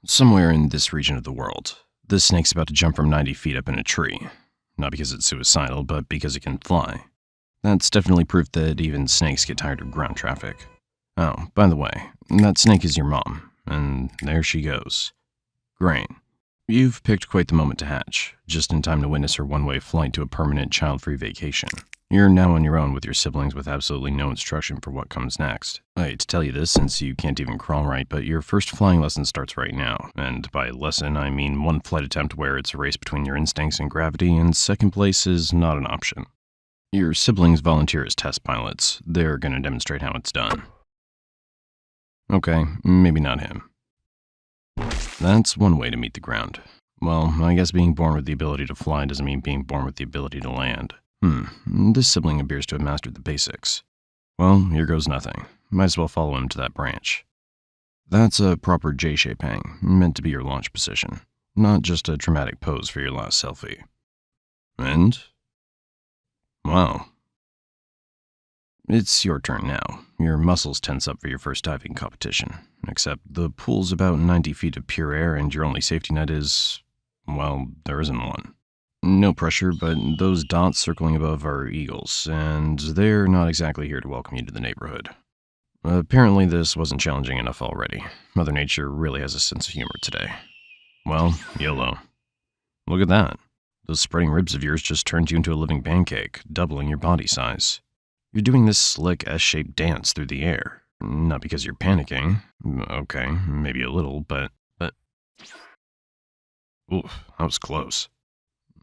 Somewhere in this region of the world, this snake's about to jump from 90 feet up in a tree. Not because it's suicidal, but because it can fly. That's definitely proof that even snakes get tired of ground traffic. Oh, by the way, that snake is your mom, and there she goes. Grain. You've picked quite the moment to hatch, just in time to witness her one-way flight to a permanent child-free vacation. You're now on your own with your siblings with absolutely no instruction for what comes next. I hate to tell you this since you can't even crawl right, but your first flying lesson starts right now. And by lesson, I mean one flight attempt where it's a race between your instincts and gravity, and second place is not an option. Your siblings volunteer as test pilots. They're going to demonstrate how it's done. Okay, maybe not him. That's one way to meet the ground. Well, I guess being born with the ability to fly doesn't mean being born with the ability to land. This sibling appears to have mastered the basics. Well, here goes nothing. Might as well follow him to that branch. That's a proper J-shape hang, meant to be your launch position, not just a dramatic pose for your last selfie. And? Wow. It's your turn now. Your muscles tense up for your first diving competition, except the pool's about 90 feet of pure air and your only safety net is, well, there isn't one. No pressure, but those dots circling above are eagles, and they're not exactly here to welcome you to the neighborhood. Apparently this wasn't challenging enough already. Mother Nature really has a sense of humor today. Well, YOLO. Look at that. Those spreading ribs of yours just turned you into a living pancake, doubling your body size. You're doing this slick S-shaped dance through the air. Not because you're panicking. Okay, maybe a little, but... Oof, that was close.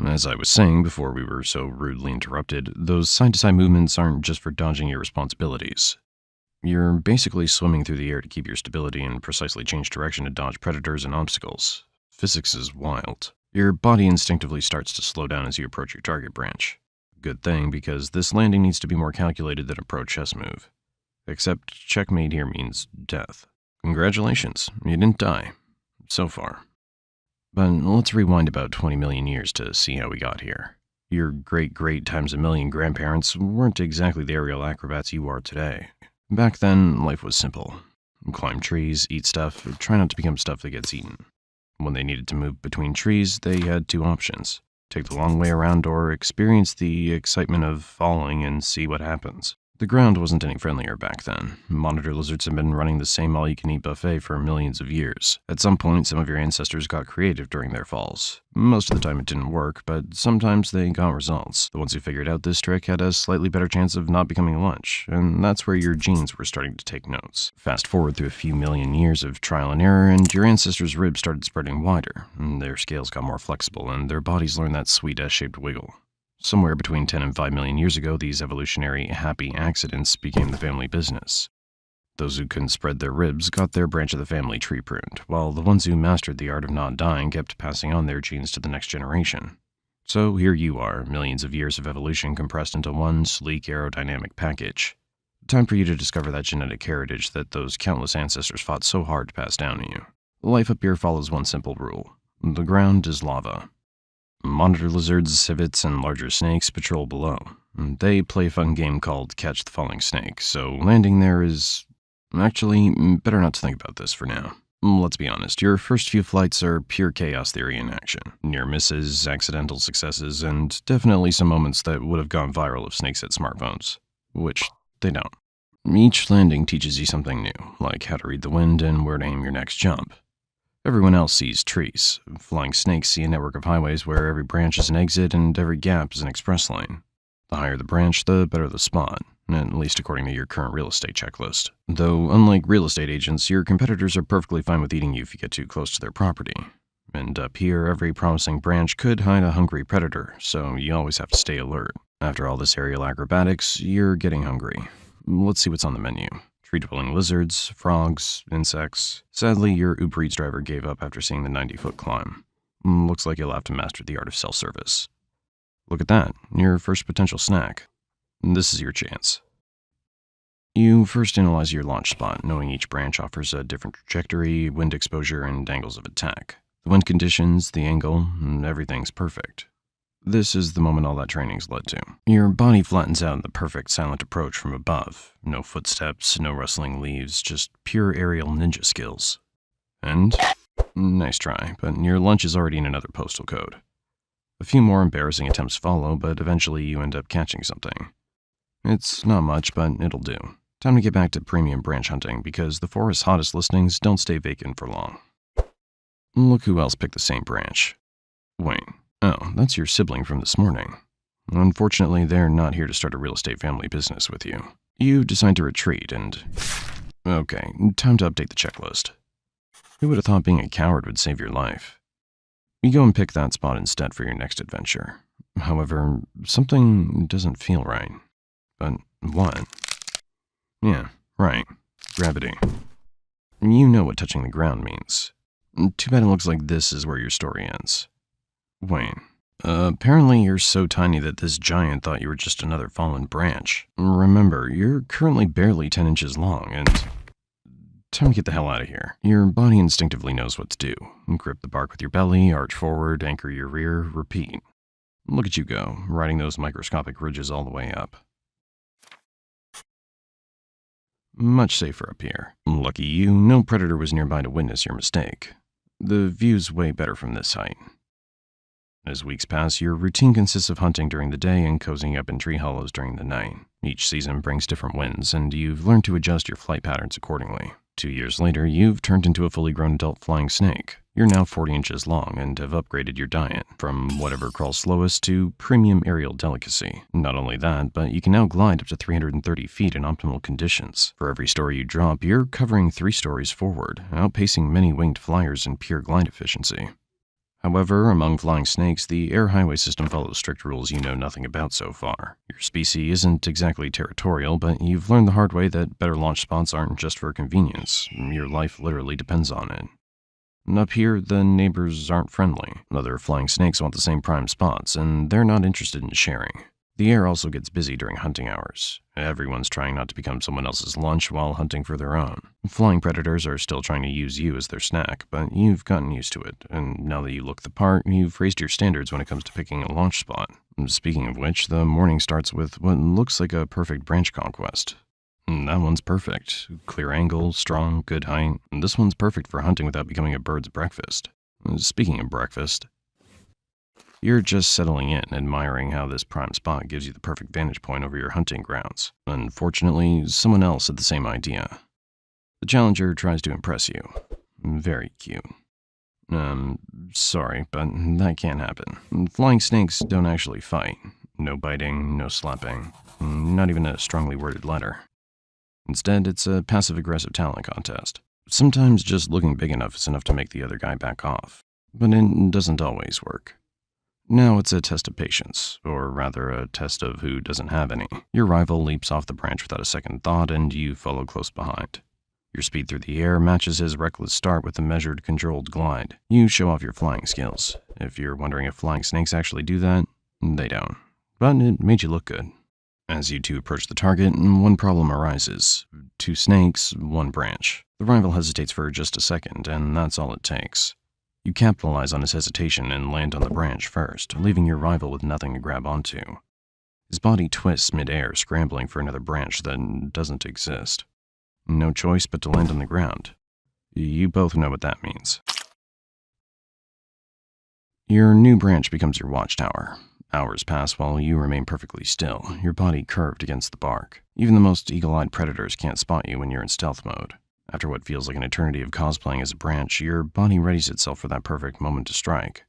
As I was saying before we were so rudely interrupted, those side-to-side movements aren't just for dodging your responsibilities. You're basically swimming through the air to keep your stability and precisely change direction to dodge predators and obstacles. Physics is wild. Your body instinctively starts to slow down as you approach your target branch. Good thing, because this landing needs to be more calculated than a pro chess move. Except checkmate here means death. Congratulations, you didn't die. So far. But let's rewind about 20 million years to see how we got here. Your great-great times a million grandparents weren't exactly the aerial acrobats you are today. Back then, life was simple. Climb trees, eat stuff, try not to become stuff that gets eaten. When they needed to move between trees, they had two options. Take the long way around or experience the excitement of falling and see what happens. The ground wasn't any friendlier back then. Monitor lizards have been running the same all-you-can-eat buffet for millions of years. At some point, some of your ancestors got creative during their falls. Most of the time it didn't work, but sometimes they got results. The ones who figured out this trick had a slightly better chance of not becoming lunch, and that's where your genes were starting to take notes. Fast forward through a few million years of trial and error, and your ancestors' ribs started spreading wider. Their scales got more flexible, and their bodies learned that sweet S-shaped wiggle. Somewhere between 10 and 5 million years ago, these evolutionary happy accidents became the family business. Those who couldn't spread their ribs got their branch of the family tree pruned, while the ones who mastered the art of not dying kept passing on their genes to the next generation. So here you are, millions of years of evolution compressed into one sleek aerodynamic package. Time for you to discover that genetic heritage that those countless ancestors fought so hard to pass down to you. Life up here follows one simple rule. The ground is lava. Monitor lizards, civets, and larger snakes patrol below. They play a fun game called Catch the Falling Snake, so landing there is... Actually, better not to think about this for now. Let's be honest, your first few flights are pure chaos theory in action. Near misses, accidental successes, and definitely some moments that would have gone viral if snakes had smartphones. Which they don't. Each landing teaches you something new, like how to read the wind and where to aim your next jump. Everyone else sees trees. Flying snakes see a network of highways where every branch is an exit and every gap is an express lane. The higher the branch, the better the spot, at least according to your current real estate checklist. Though, unlike real estate agents, your competitors are perfectly fine with eating you if you get too close to their property. And up here, every promising branch could hide a hungry predator, so you always have to stay alert. After all this aerial acrobatics, you're getting hungry. Let's see what's on the menu. Tree-dwelling lizards, frogs, insects. Sadly, your Uber Eats driver gave up after seeing the 90-foot climb. Looks like you'll have to master the art of self-service. Look at that, your first potential snack. This is your chance. You first analyze your launch spot, knowing each branch offers a different trajectory, wind exposure, and angles of attack. The wind conditions, the angle, everything's perfect. This is the moment all that training's led to. Your body flattens out in the perfect silent approach from above. No footsteps, no rustling leaves, just pure aerial ninja skills. And Nice try, but your lunch is already in another postal code. A few more embarrassing attempts follow, but eventually you end up catching something. It's not much, but it'll do. Time to get back to premium branch hunting because the forest's hottest listings don't stay vacant for long. Look who else picked the same branch. Wait, oh, that's your sibling from this morning. Unfortunately, they're not here to start a real estate family business with you. You decide to retreat and... Okay, time to update the checklist. Who would have thought being a coward would save your life? You go and pick that spot instead for your next adventure. However, something doesn't feel right. But what? Yeah, right. Gravity. You know what touching the ground means. Too bad it looks like this is where your story ends. Wait. Apparently you're so tiny that this giant thought you were just another fallen branch. Remember, you're currently barely 10 inches long, and... Time to get the hell out of here. Your body instinctively knows what to do. Grip the bark with your belly, arch forward, anchor your rear, repeat. Look at you go, riding those microscopic ridges all the way up. Much safer up here. Lucky you, no predator was nearby to witness your mistake. The view's way better from this height. As weeks pass, your routine consists of hunting during the day and cozying up in tree hollows during the night. Each season brings different winds, and you've learned to adjust your flight patterns accordingly. 2 years later, you've turned into a fully grown adult flying snake. You're now 40 inches long and have upgraded your diet, from whatever crawls slowest to premium aerial delicacy. Not only that, but you can now glide up to 330 feet in optimal conditions. For every story you drop, you're covering 3 stories forward, outpacing many winged flyers in pure glide efficiency. However, among flying snakes, the air highway system follows strict rules you know nothing about so far. Your species isn't exactly territorial, but you've learned the hard way that better launch spots aren't just for convenience. Your life literally depends on it. And up here, the neighbors aren't friendly. Other flying snakes want the same prime spots, and they're not interested in sharing. The air also gets busy during hunting hours. Everyone's trying not to become someone else's lunch while hunting for their own. Flying predators are still trying to use you as their snack, but you've gotten used to it, and now that you look the part, you've raised your standards when it comes to picking a launch spot. Speaking of which, the morning starts with what looks like a perfect branch conquest. That one's perfect. Clear angle, strong, good height. This one's perfect for hunting without becoming a bird's breakfast. Speaking of breakfast, you're just settling in, admiring how this prime spot gives you the perfect vantage point over your hunting grounds. Unfortunately, someone else had the same idea. The challenger tries to impress you. Very cute. Sorry, but that can't happen. Flying snakes don't actually fight. No biting, no slapping, not even a strongly worded letter. Instead, it's a passive-aggressive talent contest. Sometimes just looking big enough is enough to make the other guy back off, but it doesn't always work. Now it's a test of patience, or rather a test of who doesn't have any. Your rival leaps off the branch without a second thought, and you follow close behind. Your speed through the air matches his reckless start with a measured, controlled glide. You show off your flying skills. If you're wondering if flying snakes actually do that, they don't. But it made you look good. As you two approach the target, one problem arises. 2 snakes, 1 branch. The rival hesitates for just a second, and that's all it takes. You capitalize on his hesitation and land on the branch first, leaving your rival with nothing to grab onto. His body twists mid-air, scrambling for another branch that doesn't exist. No choice but to land on the ground. You both know what that means. Your new branch becomes your watchtower. Hours pass while you remain perfectly still, your body curved against the bark. Even the most eagle-eyed predators can't spot you when you're in stealth mode. After what feels like an eternity of cosplaying as a branch, your body readies itself for that perfect moment to strike.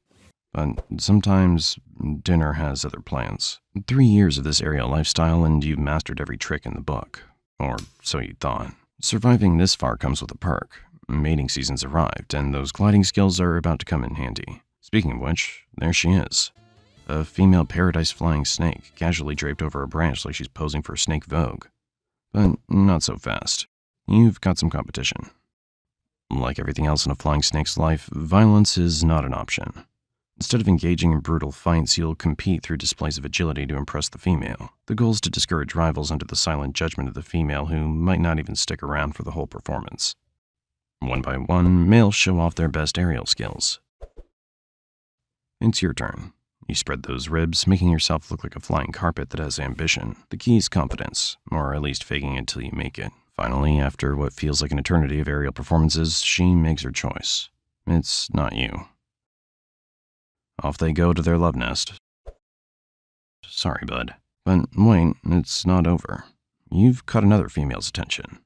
But sometimes, dinner has other plans. 3 years of this aerial lifestyle and you've mastered every trick in the book. Or so you thought. Surviving this far comes with a perk. Mating season's arrived, and those gliding skills are about to come in handy. Speaking of which, there she is. A female paradise-flying snake, casually draped over a branch like she's posing for Snake Vogue. But not so fast. You've got some competition. Like everything else in a flying snake's life, violence is not an option. Instead of engaging in brutal fights, you'll compete through displays of agility to impress the female. The goal is to discourage rivals under the silent judgment of the female who might not even stick around for the whole performance. One by one, males show off their best aerial skills. It's your turn. You spread those ribs, making yourself look like a flying carpet that has ambition. The key is confidence, or at least faking it till you make it. Finally, after what feels like an eternity of aerial performances, she makes her choice. It's not you. Off they go to their love nest. Sorry, bud. But wait, it's not over. You've caught another female's attention.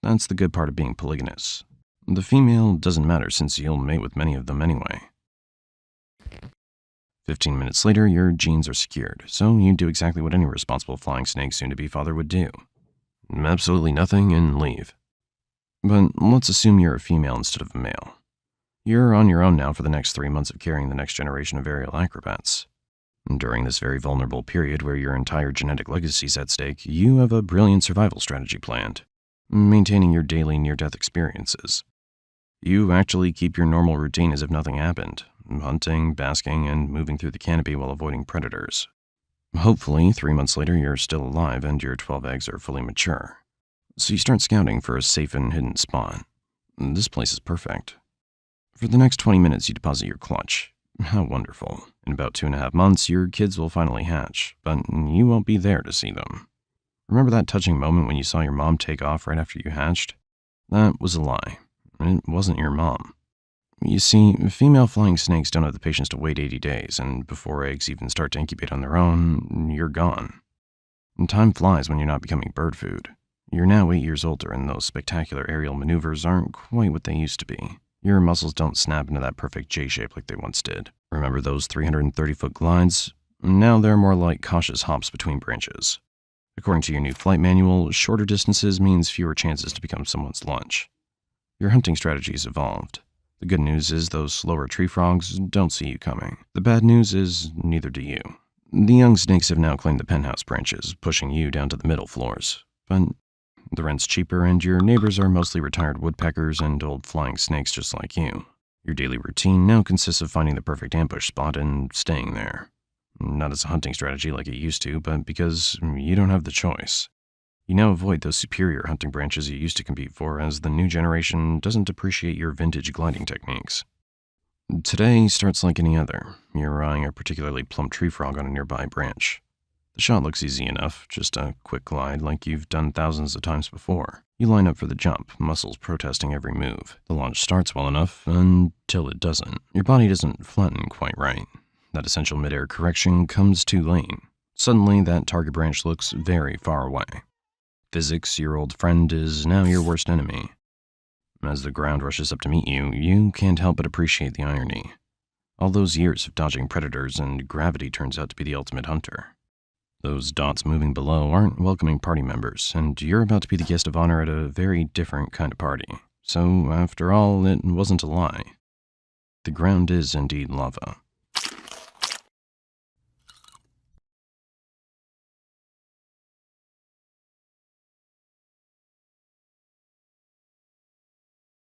That's the good part of being polygynous. The female doesn't matter since you'll mate with many of them anyway. 15 minutes later, your genes are secured, so you do exactly what any responsible flying snake soon-to-be father would do. Absolutely nothing and leave. But let's assume you're a female instead of a male. You're on your own now for the next 3 months of carrying the next generation of aerial acrobats. During this very vulnerable period where your entire genetic legacy is at stake, you have a brilliant survival strategy planned, maintaining your daily near-death experiences. You actually keep your normal routine as if nothing happened, hunting, basking, and moving through the canopy while avoiding predators. Hopefully, 3 months later, you're still alive and your 12 eggs are fully mature. So you start scouting for a safe and hidden spot. This place is perfect. For the next 20 minutes, you deposit your clutch. How wonderful. In about 2.5 months, your kids will finally hatch, but you won't be there to see them. Remember that touching moment when you saw your mom take off right after you hatched? That was a lie. It wasn't your mom. You see, female flying snakes don't have the patience to wait 80 days, and before eggs even start to incubate on their own, you're gone. And time flies when you're not becoming bird food. You're now 8 years older, and those spectacular aerial maneuvers aren't quite what they used to be. Your muscles don't snap into that perfect J shape like they once did. Remember those 330-foot glides? Now they're more like cautious hops between branches. According to your new flight manual, shorter distances means fewer chances to become someone's lunch. Your hunting strategy's evolved. The good news is those slower tree frogs don't see you coming. The bad news is neither do you. The young snakes have now claimed the penthouse branches, pushing you down to the middle floors. But the rent's cheaper and your neighbors are mostly retired woodpeckers and old flying snakes just like you. Your daily routine now consists of finding the perfect ambush spot and staying there. Not as a hunting strategy like it used to, but because you don't have the choice. You now avoid those superior hunting branches you used to compete for, as the new generation doesn't appreciate your vintage gliding techniques. Today starts like any other. You're eyeing a particularly plump tree frog on a nearby branch. The shot looks easy enough, just a quick glide like you've done thousands of times before. You line up for the jump, muscles protesting every move. The launch starts well enough, until it doesn't. Your body doesn't flatten quite right. That essential mid-air correction comes too late. Suddenly, that target branch looks very far away. Physics, your old friend, is now your worst enemy. As the ground rushes up to meet you, you can't help but appreciate the irony. All those years of dodging predators and gravity turns out to be the ultimate hunter. Those dots moving below aren't welcoming party members, and you're about to be the guest of honor at a very different kind of party. So, after all, it wasn't a lie. The ground is indeed lava.